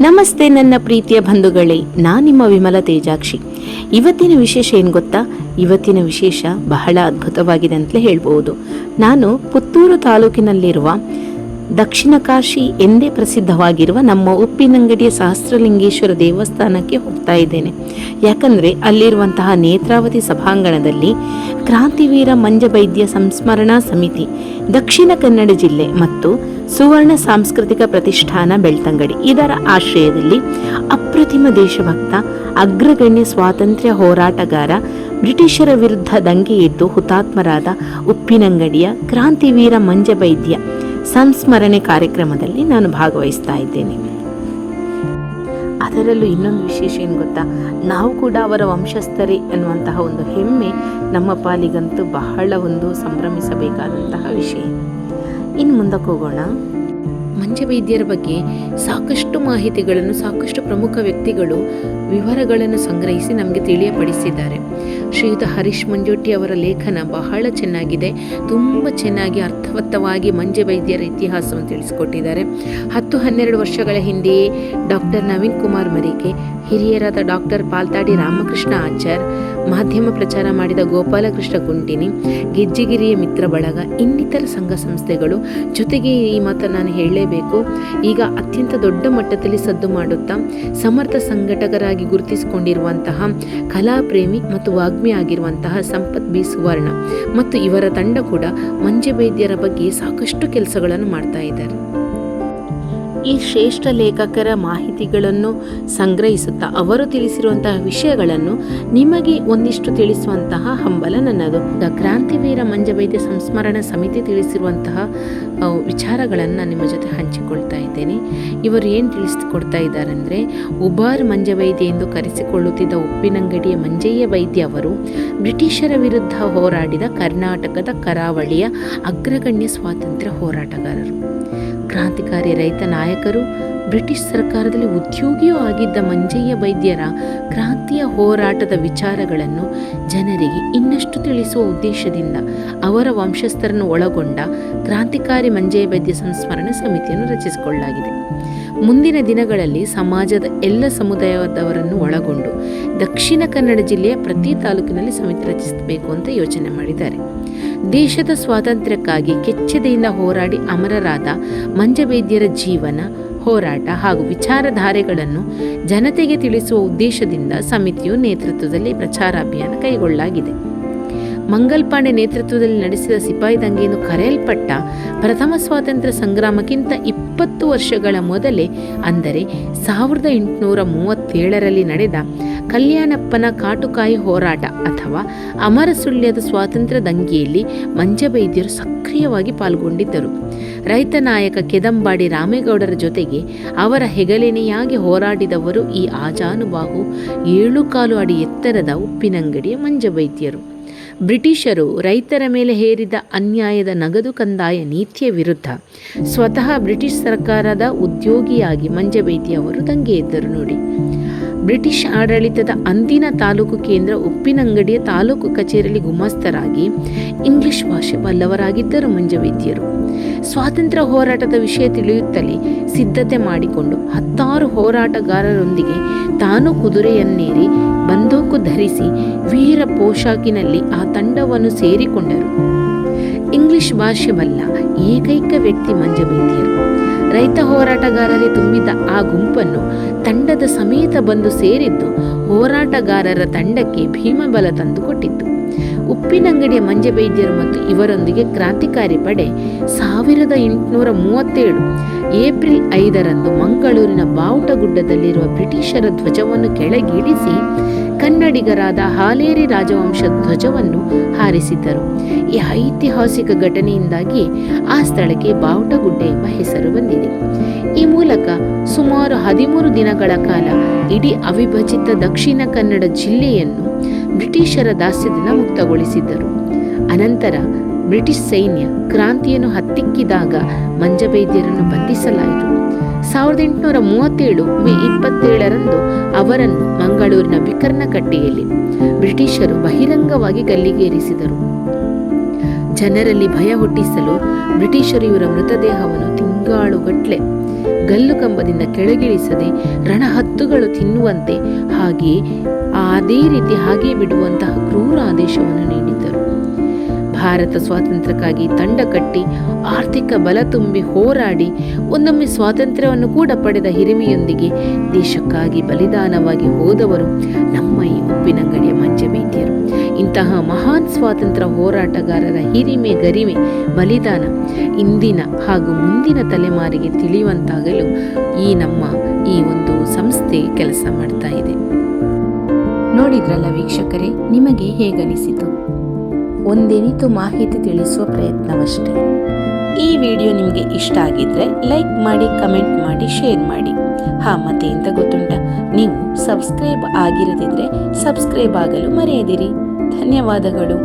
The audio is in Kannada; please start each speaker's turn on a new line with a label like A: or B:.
A: ನಮಸ್ತೆ ನನ್ನ ಪ್ರೀತಿಯ ಬಂಧುಗಳೇ, ನಿಮ್ಮ ವಿಮಲ ತೇಜಾಕ್ಷಿ. ಇವತ್ತಿನ ವಿಶೇಷ ಏನು ಗೊತ್ತಾ? ಇವತ್ತಿನ ವಿಶೇಷ ಬಹಳ ಅದ್ಭುತವಾಗಿದೆ ಅಂತಲೇ ಹೇಳ್ಬೋದು. ನಾನು ಪುತ್ತೂರು ತಾಲೂಕಿನಲ್ಲಿರುವ ದಕ್ಷಿಣ ಕಾಶಿ ಎಂದೇ ಪ್ರಸಿದ್ಧವಾಗಿರುವ ನಮ್ಮ ಉಪ್ಪಿನಂಗಡಿಯ ಸಹಸ್ರಲಿಂಗೇಶ್ವರ ದೇವಸ್ಥಾನಕ್ಕೆ ಹೋಗ್ತಾ ಇದ್ದೇನೆ. ಯಾಕಂದರೆ ಅಲ್ಲಿರುವಂತಹ ನೇತ್ರಾವತಿ ಸಭಾಂಗಣದಲ್ಲಿ ಕ್ರಾಂತಿವೀರ ಮಂಜಬೈದ್ಯ ಸಂಸ್ಮರಣಾ ಸಮಿತಿ ದಕ್ಷಿಣ ಕನ್ನಡ ಜಿಲ್ಲೆ ಮತ್ತು ಸುವರ್ಣ ಸಾಂಸ್ಕೃತಿಕ ಪ್ರತಿಷ್ಠಾನ ಬೆಳ್ತಂಗಡಿ ಇದರ ಆಶ್ರಯದಲ್ಲಿ ಅಪ್ರತಿಮ ದೇಶಭಕ್ತ, ಅಗ್ರಗಣ್ಯ ಸ್ವಾತಂತ್ರ್ಯ ಹೋರಾಟಗಾರ, ಬ್ರಿಟಿಷರ ವಿರುದ್ಧ ದಂಗೆ ಎದ್ದು ಹುತಾತ್ಮರಾದ ಉಪ್ಪಿನಂಗಡಿಯ ಕ್ರಾಂತಿವೀರ ಮಂಜಬೈದ್ಯ ಸಂಸ್ಮರಣೆ ಕಾರ್ಯಕ್ರಮದಲ್ಲಿ ನಾನು ಭಾಗವಹಿಸ್ತಾ ಇದ್ದೇನೆ. ಅದರಲ್ಲೂ ಇನ್ನೊಂದು ವಿಶೇಷ ಏನು ಗೊತ್ತಾ? ನಾವು ಕೂಡ ಅವರ ವಂಶಸ್ಥರೇ ಅನ್ನುವಂತಹ ಒಂದು ಹೆಮ್ಮೆ ನಮ್ಮ ಪಾಲಿಗಂತೂ ಬಹಳ ಒಂದು ಸಂಭ್ರಮಿಸಬೇಕಾದಂತಹ ವಿಷಯ. ಇನ್ನು ಮುಂದಕ್ಕೆ ಹೋಗೋಣ. ಮಂಜಬೈದ್ಯರ ಬಗ್ಗೆ ಸಾಕಷ್ಟು ಮಾಹಿತಿಗಳನ್ನು, ಸಾಕಷ್ಟು ಪ್ರಮುಖ ವ್ಯಕ್ತಿಗಳು ವಿವರಗಳನ್ನು ಸಂಗ್ರಹಿಸಿ ನಮಗೆ ತಿಳಿಯಪಡಿಸಿದ್ದಾರೆ. ಶ್ರೀಯುತ ಹರೀಶ್ ಮಂಜೋಟಿ ಅವರ ಲೇಖನ ಬಹಳ ಚೆನ್ನಾಗಿದೆ. ತುಂಬ ಚೆನ್ನಾಗಿ ಅರ್ಥವತ್ತವಾಗಿ ಮಂಜಬೈದ್ಯರ ಇತಿಹಾಸವನ್ನು ತಿಳಿಸಿಕೊಟ್ಟಿದ್ದಾರೆ. 10-12 ವರ್ಷಗಳ ಹಿಂದೆಯೇ ಡಾಕ್ಟರ್ ನವೀನ್ ಕುಮಾರ್ ಮರಿಕೆ, ಹಿರಿಯರಾದ ಡಾಕ್ಟರ್ ಪಾಲ್ತಾಡಿ ರಾಮಕೃಷ್ಣ ಆಚಾರ್, ಮಾಧ್ಯಮ ಪ್ರಚಾರ ಮಾಡಿದ ಗೋಪಾಲಕೃಷ್ಣ ಕುಂಟಿನಿ, ಗೆಜ್ಜಿಗಿರಿಯ ಮಿತ್ರ ಬಳಗ, ಇನ್ನಿತರ ಸಂಘ ಸಂಸ್ಥೆಗಳು, ಜೊತೆಗೆ ಈ ಮಾತನ್ನು ನಾನು ಹೇಳಲೇಬೇಕು, ಈಗ ಅತ್ಯಂತ ದೊಡ್ಡ ಮಟ್ಟದಲ್ಲಿ ಸದ್ದು ಮಾಡುತ್ತಾ ಸಮರ್ಥ ಸಂಘಟಕರಾಗಿ ಗುರುತಿಸಿಕೊಂಡಿರುವಂತಹ ಕಲಾಪ್ರೇಮಿ ಮತ್ತು ವಾಗ್ಮಿ ಆಗಿರುವಂತಹ ಸಂಪತ್ ಬಿ ಸುವರ್ಣ ಮತ್ತು ಇವರ ತಂಡ ಕೂಡ ಮಂಜಬೈದ್ಯರ ಬಗ್ಗೆ ಸಾಕಷ್ಟು ಕೆಲಸಗಳನ್ನು ಮಾಡ್ತಾ ಇದ್ದಾರೆ. ಈ ಶ್ರೇಷ್ಠ ಲೇಖಕರ ಮಾಹಿತಿಗಳನ್ನು ಸಂಗ್ರಹಿಸುತ್ತಾ ಅವರು ತಿಳಿಸಿರುವಂತಹ ವಿಷಯಗಳನ್ನು ನಿಮಗೆ ಒಂದಿಷ್ಟು ತಿಳಿಸುವಂತಹ ಹಂಬಲ ನನ್ನದು. ಕ್ರಾಂತಿವೀರ ಮಂಜಬೈದ್ಯ ಸಂಸ್ಮರಣ ಸಮಿತಿ ತಿಳಿಸಿರುವಂತಹ ವಿಚಾರಗಳನ್ನು ನಾನು ನಿಮ್ಮ ಜೊತೆ ಹಂಚಿಕೊಳ್ತಾ ಇದ್ದೇನೆ. ಇವರು ಏನು ತಿಳಿಸಿಕೊಡ್ತಾ ಇದ್ದಾರೆ ಅಂದರೆ, ಉಬಾರ್ ಮಂಜವೈದ್ಯ ಎಂದು ಕರೆಸಿಕೊಳ್ಳುತ್ತಿದ್ದ ಉಪ್ಪಿನಂಗಡಿಯ ಮಂಜಯ್ಯ ವೈದ್ಯ ಅವರು ಬ್ರಿಟಿಷರ ವಿರುದ್ಧ ಹೋರಾಡಿದ ಕರ್ನಾಟಕದ ಕರಾವಳಿಯ ಅಗ್ರಗಣ್ಯ ಸ್ವಾತಂತ್ರ್ಯ ಹೋರಾಟಗಾರರು, ಕ್ರಾಂತಿಕಾರಿ ರೈತ ನಾಯಕರು, ಬ್ರಿಟಿಷ್ ಸರ್ಕಾರದಲ್ಲಿ ಉದ್ಯೋಗಿಯೂ ಆಗಿದ್ದ ಮಂಜಯ್ಯ ವೈದ್ಯರ ಕ್ರಾಂತಿಯ ಹೋರಾಟದ ವಿಚಾರಗಳನ್ನು ಜನರಿಗೆ ಇನ್ನಷ್ಟು ತಿಳಿಸುವ ಉದ್ದೇಶದಿಂದ ಅವರ ವಂಶಸ್ಥರನ್ನು ಒಳಗೊಂಡ ಕ್ರಾಂತಿಕಾರಿ ಮಂಜಯ್ಯ ವೈದ್ಯ ಸಂಸ್ಮರಣ ಸಮಿತಿಯನ್ನು ರಚಿಸಿಕೊಳ್ಳಲಾಗಿದೆ. ಮುಂದಿನ ದಿನಗಳಲ್ಲಿ ಸಮಾಜದ ಎಲ್ಲ ಸಮುದಾಯದವರನ್ನು ಒಳಗೊಂಡು ದಕ್ಷಿಣ ಕನ್ನಡ ಜಿಲ್ಲೆಯ ಪ್ರತಿ ತಾಲೂಕಿನಲ್ಲಿ ಸಮಿತಿ ರಚಿಸಬೇಕು ಅಂತ ಯೋಚನೆ ಮಾಡಿದ್ದಾರೆ. ದೇಶದ ಸ್ವಾತಂತ್ರ್ಯಕ್ಕಾಗಿ ಕೆಚ್ಚೆದೆಯಿಂದ ಹೋರಾಡಿ ಅಮರರಾದ ಮಂಜಬೈದ್ಯರ ಜೀವನ, ಹೋರಾಟ ಹಾಗೂ ವಿಚಾರಧಾರೆಗಳನ್ನು ಜನತೆಗೆ ತಿಳಿಸುವ ಉದ್ದೇಶದಿಂದ ಸಮಿತಿಯು ನೇತೃತ್ವದಲ್ಲಿ ಪ್ರಚಾರಾಭಿಯಾನ ಕೈಗೊಳ್ಳಲಾಗಿದೆ. ಮಂಗಲ್ ಪಾಂಡೆ ನೇತೃತ್ವದಲ್ಲಿ ನಡೆಸಿದ ಸಿಪಾಯಿ ದಂಗೆ ಎಂದು ಕರೆಯಲ್ಪಟ್ಟ ಪ್ರಥಮ ಸ್ವಾತಂತ್ರ್ಯ ಸಂಗ್ರಾಮಕ್ಕಿಂತ 20 ವರ್ಷಗಳ ಮೊದಲೇ, ಅಂದರೆ 1837ರಲ್ಲಿ ನಡೆದ ಕಲ್ಯಾಣಪ್ಪನ ಕಾಟುಕಾಯಿ ಹೋರಾಟ ಅಥವಾ ಅಮರಸುಳ್ಯದ ಸ್ವಾತಂತ್ರ್ಯ ದಂಗೆಯಲ್ಲಿ ಮಂಜಬೈದ್ಯರು ಸಕ್ರಿಯವಾಗಿ ಪಾಲ್ಗೊಂಡಿದ್ದರು. ರೈತ ನಾಯಕ ಕೆದಂಬಾಡಿ ರಾಮೇಗೌಡರ ಜೊತೆಗೆ ಅವರ ಹೆಗಲೆಣೆಯಾಗಿ ಹೋರಾಡಿದವರು ಈ ಆಜಾನುಬಾಹು 7 ಅಡಿ ಎತ್ತರದ ಉಪ್ಪಿನಂಗಡಿಯ ಮಂಜಬೈದ್ಯರು. ಬ್ರಿಟಿಷರು ರೈತರ ಮೇಲೆ ಹೇರಿದ ಅನ್ಯಾಯದ ನಗದು ಕಂದಾಯ ನೀತಿಯ ವಿರುದ್ಧ ಸ್ವತಃ ಬ್ರಿಟಿಷ್ ಸರ್ಕಾರದ ಉದ್ಯೋಗಿಯಾಗಿ ಮಂಜಬೈದ್ಯ ಅವರು ದಂಗೆ ಎದ್ದರು ನೋಡಿ. ಬ್ರಿಟಿಷ್ ಆಡಳಿತದ ಅಂದಿನ ತಾಲೂಕು ಕೇಂದ್ರ ಉಪ್ಪಿನಂಗಡಿಯ ತಾಲೂಕು ಕಚೇರಿಯಲ್ಲಿ ಗುಮಾಸ್ತರಾಗಿ ಇಂಗ್ಲಿಷ್ ಭಾಷೆ ಬಲ್ಲವರಾಗಿದ್ದರು ಮಂಜಬೈದ್ಯರು. ಸ್ವಾತಂತ್ರ್ಯ ಹೋರಾಟದ ವಿಷಯ ತಿಳಿಯುತ್ತಲೇ ಸಿದ್ಧತೆ ಮಾಡಿಕೊಂಡು 10 ಹೋರಾಟಗಾರರೊಂದಿಗೆ ತಾನು ಕುದುರೆಯನ್ನೇರಿ ಬಂದೂಕು ಧರಿಸಿ ವೀರ ಪೋಷಾಕಿನಲ್ಲಿ ಆ ತಂಡವನ್ನು ಸೇರಿಕೊಂಡರು. ಇಂಗ್ಲಿಷ್ ಭಾಷೆ ಬಲ್ಲ ಏಕೈಕ ವ್ಯಕ್ತಿ ಮಂಜಬೈದ್ಯರು. ರೈತ ಹೋರಾಟಗಾರರೇ ತುಂಬಿದ ಆ ಗುಂಪನ್ನು ತಂಡದ ಸಮೇತ ಬಂದು ಸೇರಿದ್ದು ಹೋರಾಟಗಾರರ ತಂಡಕ್ಕೆ ಭೀಮಬಲ ತಂದುಕೊಟ್ಟಿತ್ತು. ಉಪ್ಪಿನಂಗಡಿಯ ಮಂಜಬೈದ್ಯರು ಮತ್ತು ಇವರೊಂದಿಗೆ ಕ್ರಾಂತಿಕಾರಿ ಪಡೆ 1837 ಏಪ್ರಿಲ್ 5ರಂದು ಮಂಗಳೂರಿನ ಬಾವುಟಗುಡ್ಡದಲ್ಲಿರುವ ಬ್ರಿಟಿಷರ ಧ್ವಜವನ್ನು ಕೆಳಗಿಳಿಸಿ ಕನ್ನಡಿಗರಾದ ಹಾಲೇರಿ ರಾಜವಂಶದ ಧ್ವಜವನ್ನು ಹಾರಿಸಿದ್ದರು. ಈ ಐತಿಹಾಸಿಕ ಘಟನೆಯಿಂದಾಗಿ ಆ ಸ್ಥಳಕ್ಕೆ ಬಾವುಟಗುಡ್ಡ ಎಂಬ ಹೆಸರು ಬಂದಿದೆ. ಈ ಮೂಲಕ ಸುಮಾರು 13 ದಿನಗಳ ಕಾಲ ಇಡೀ ಅವಿಭಜಿತ ದಕ್ಷಿಣ ಕನ್ನಡ ಜಿಲ್ಲೆಯನ್ನು ಬ್ರಿಟಿಷರ ದಾಸ್ಯದಿಂದ ಮುಕ್ತಗೊಳಿಸಿದ್ದರು. ಅನಂತರ ಬ್ರಿಟಿಷ್ ಸೈನ್ಯ ಕ್ರಾಂತಿಯನ್ನು ಹತ್ತಿಕ್ಕಿದಾಗ ಮಂಜಬೈದ್ಯರನ್ನು ಬಂಧಿಸಲಾಯಿತು. 1837 ಮೇ 27ರಂದು ಅವರನ್ನು ಮಂಗಳೂರಿನ ಬಿಕರ್ನಕಟ್ಟೆಯಲ್ಲಿ ಬ್ರಿಟಿಷರು ಬಹಿರಂಗವಾಗಿ ಗಲ್ಲಿಗೇರಿಸಿದರು. ಜನರಲ್ಲಿ ಭಯ ಹುಟ್ಟಿಸಲು ಬ್ರಿಟಿಷರು ಇವರ ಮೃತದೇಹವನ್ನು ತಿಂಗಾಳುಗಟ್ಲೆ ಗಲ್ಲು ಕಂಬದಿಂದ ಕೆಳಗಿಳಿಸದೆ ರಣಹದ್ದುಗಳು ತಿನ್ನುವಂತೆ ಅದೇ ರೀತಿ ಹಾಗೆ ಬಿಡುವಂತಹ ಕ್ರೂರ ಆದೇಶವನ್ನು ನೀಡಿದ್ದರು. ಭಾರತ ಸ್ವಾತಂತ್ರ್ಯಕ್ಕಾಗಿ ತಂಡ ಕಟ್ಟಿ ಆರ್ಥಿಕ ಬಲ ತುಂಬಿ ಹೋರಾಡಿ ಒಂದೊಮ್ಮೆ ಸ್ವಾತಂತ್ರ್ಯವನ್ನು ಕೂಡ ಪಡೆದ ಹಿರಿಮೆಯೊಂದಿಗೆ ದೇಶಕ್ಕಾಗಿ ಬಲಿದಾನವಾಗಿ ಹೋದವರು ನಮ್ಮ ಈ ಉಪ್ಪಿನಂಗಡಿಯ ಮಂಜಬೇತಿಯರು. ಇಂತಹ ಮಹಾನ್ ಸ್ವಾತಂತ್ರ್ಯ ಹೋರಾಟಗಾರರ ಹಿರಿಮೆ, ಗರಿಮೆ, ಬಲಿದಾನ ಇಂದಿನ ಹಾಗೂ ಮುಂದಿನ ತಲೆಮಾರಿಗೆ ತಿಳಿಯುವಂತಾಗಲು ನಮ್ಮ ಈ ಒಂದು ಸಂಸ್ಥೆ ಕೆಲಸ ಮಾಡ್ತಾ ಇದೆ. ನೋಡಿದ್ರಲ್ಲ ವೀಕ್ಷಕರೇ, ನಿಮಗೆ ಹೇಗನಿಸಿತು? ಒಂದೆನಿತು ಮಾಹಿತಿ ತಿಳಿಸುವ ಪ್ರಯತ್ನವಷ್ಟೇ. ಈ ವಿಡಿಯೋ ನಿಮಗೆ ಇಷ್ಟ ಆಗಿದ್ರೆ ಲೈಕ್ ಮಾಡಿ, ಕಮೆಂಟ್ ಮಾಡಿ, ಶೇರ್ ಮಾಡಿ. ಮತ್ತೆ ಎಂತ ಗೊತ್ತುಂಟ, ನೀವು ಸಬ್ಸ್ಕ್ರೈಬ್ ಆಗಿರದಿದ್ರೆ ಸಬ್ಸ್ಕ್ರೈಬ್ ಆಗಲು ಮರೆಯದಿರಿ. ಧನ್ಯವಾದಗಳು.